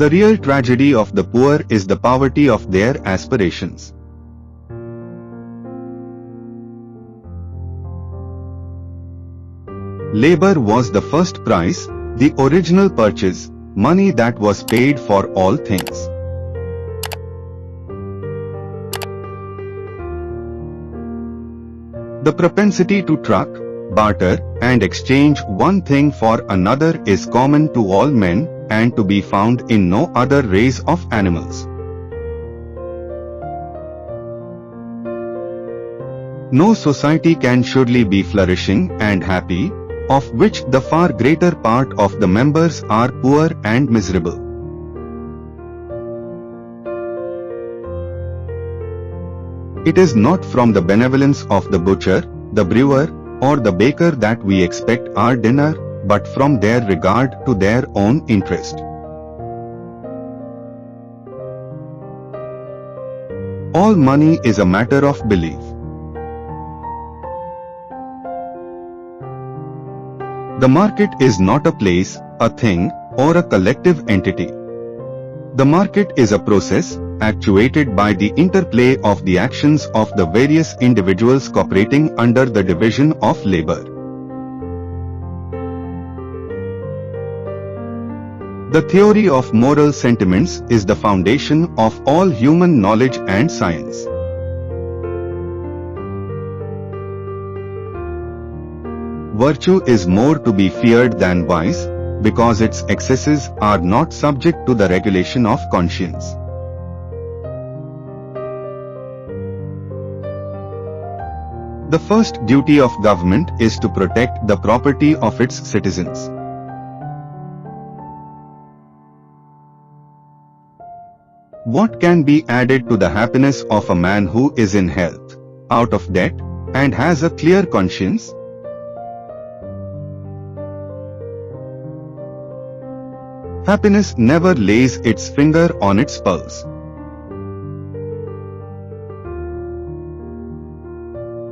The real tragedy of the poor is the poverty of their aspirations. Labor was the first price, the original purchase, money that was paid for all things. The propensity to truck, barter, and exchange one thing for another is common to all men, and to be found in no other race of animals. No society can surely be flourishing and happy, of which the far greater part of the members are poor and miserable. It is not from the benevolence of the butcher, the brewer, or the baker that we expect our dinner, but from their regard to their own interest. All money is a matter of belief. The market is not a place, a thing, or a collective entity. The market is a process, actuated by the interplay of the actions of the various individuals cooperating under the division of labor. The theory of moral sentiments is the foundation of all human knowledge and science. Virtue is more to be feared than vice, because its excesses are not subject to the regulation of conscience. The first duty of government is to protect the property of its citizens. What can be added to the happiness of a man who is in health, out of debt, and has a clear conscience? Happiness never lays its finger on its pulse.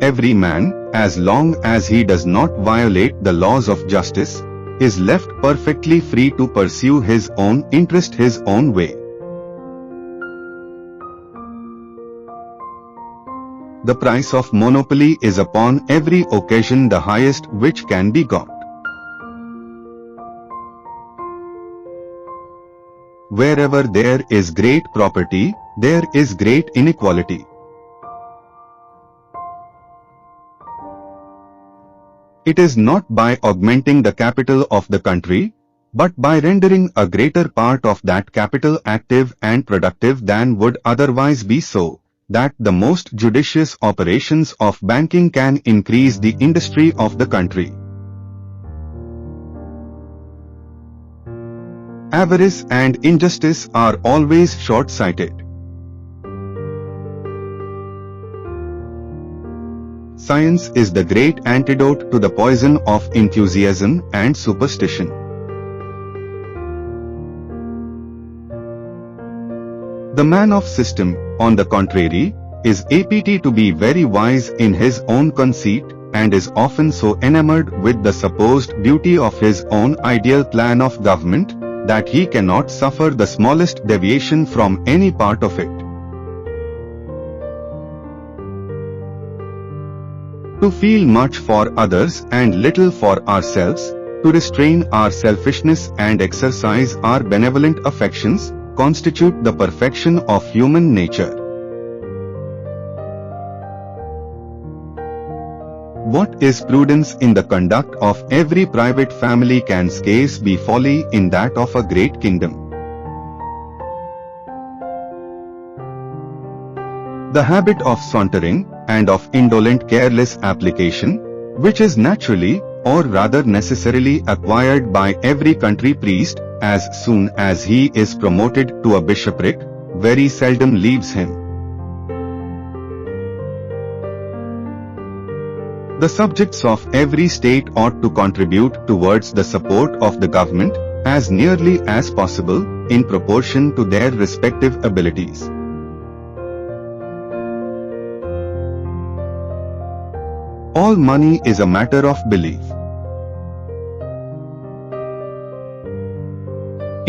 Every man, as long as he does not violate the laws of justice, is left perfectly free to pursue his own interest his own way. The price of monopoly is upon every occasion the highest which can be got. Wherever there is great property, there is great inequality. It is not by augmenting the capital of the country, but by rendering a greater part of that capital active and productive than would otherwise be so, that the most judicious operations of banking can increase the industry of the country. Avarice and injustice are always short-sighted. Science is the great antidote to the poison of enthusiasm and superstition. The man of system, on the contrary, is apt to be very wise in his own conceit, and is often so enamored with the supposed beauty of his own ideal plan of government, that he cannot suffer the smallest deviation from any part of it. To feel much for others and little for ourselves, to restrain our selfishness and exercise our benevolent affections, constitute the perfection of human nature. What is prudence in the conduct of every private family can scarce be folly in that of a great kingdom. The habit of sauntering, and of indolent careless application, which is naturally, or rather necessarily acquired by every country priest, as soon as he is promoted to a bishopric, very seldom leaves him. The subjects of every state ought to contribute towards the support of the government, as nearly as possible, in proportion to their respective abilities. All money is a matter of belief.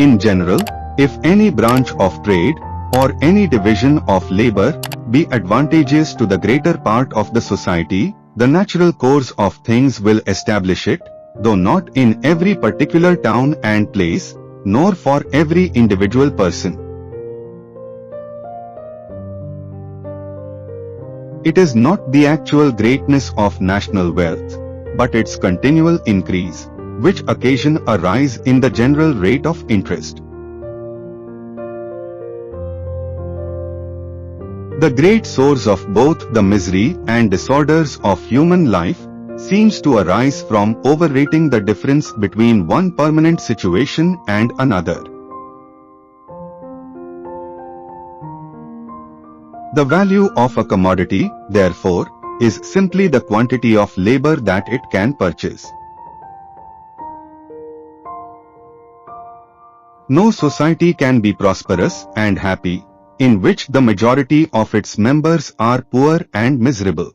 In general, If any branch of trade or any division of labor be advantageous to the greater part of the society, the natural course of things will establish it, though not in every particular town and place, nor for every individual person. It is not the actual greatness of national wealth, but its continual increase, which occasion a rise in the general rate of interest. The great source of both the misery and disorders of human life seems to arise from overrating the difference between one permanent situation and another. The value of a commodity, therefore, is simply the quantity of labor that it can purchase. No society can be prosperous and happy in which the majority of its members are poor and miserable.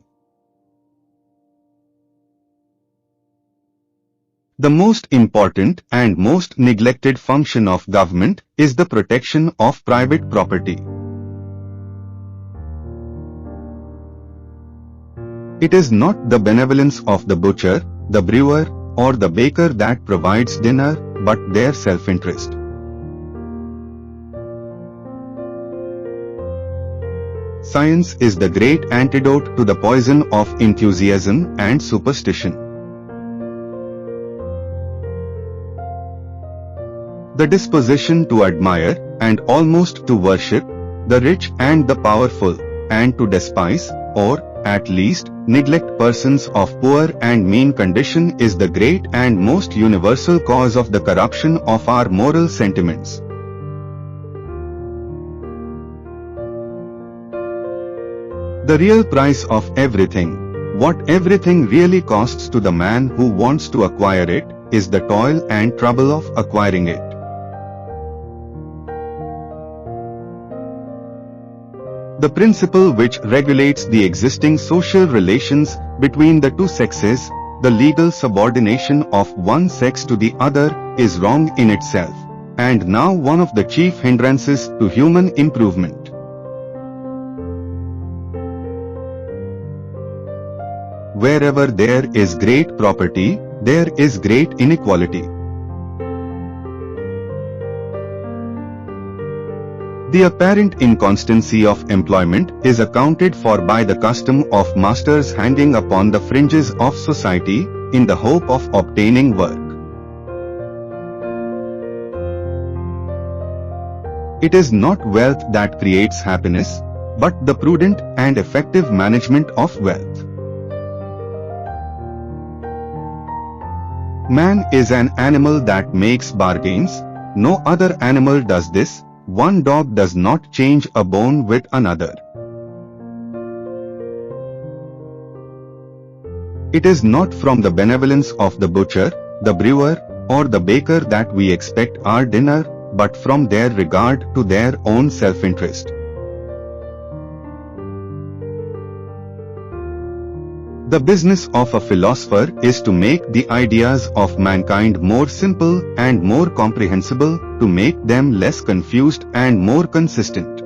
The most important and most neglected function of government is the protection of private property. It is not the benevolence of the butcher, the brewer, or the baker that provides dinner, but their self-interest. Science is the great antidote to the poison of enthusiasm and superstition. The disposition to admire and almost to worship the rich and the powerful, and to despise, or, at least, neglect persons of poor and mean condition is the great and most universal cause of the corruption of our moral sentiments. The real price of everything, what everything really costs to the man who wants to acquire it, is the toil and trouble of acquiring it. The principle which regulates the existing social relations between the two sexes, the legal subordination of one sex to the other, is wrong in itself, and now one of the chief hindrances to human improvement. Wherever there is great property, there is great inequality. The apparent inconstancy of employment is accounted for by the custom of masters hanging upon the fringes of society in the hope of obtaining work. It is not wealth that creates happiness, but the prudent and effective management of wealth. Man is an animal that makes bargains. No other animal does this. One dog does not change a bone with another. It is not from the benevolence of the butcher, the brewer, or the baker that we expect our dinner, but from their regard to their own self-interest. The business of a philosopher is to make the ideas of mankind more simple and more comprehensible, to make them less confused and more consistent.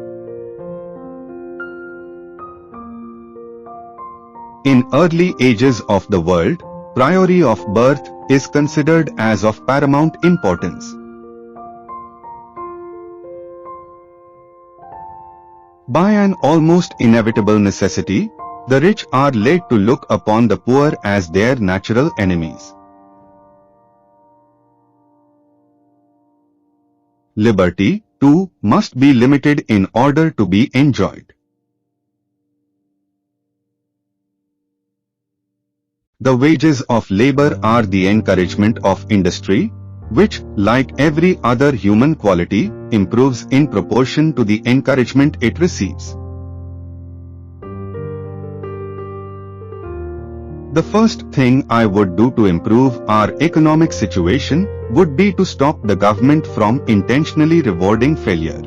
In early ages of the world, priority of birth is considered as of paramount importance. By an almost inevitable necessity, the rich are led to look upon the poor as their natural enemies. Liberty, too, must be limited in order to be enjoyed. The wages of labor are the encouragement of industry, which, like every other human quality, improves in proportion to the encouragement it receives. The first thing I would do to improve our economic situation would be to stop the government from intentionally rewarding failure.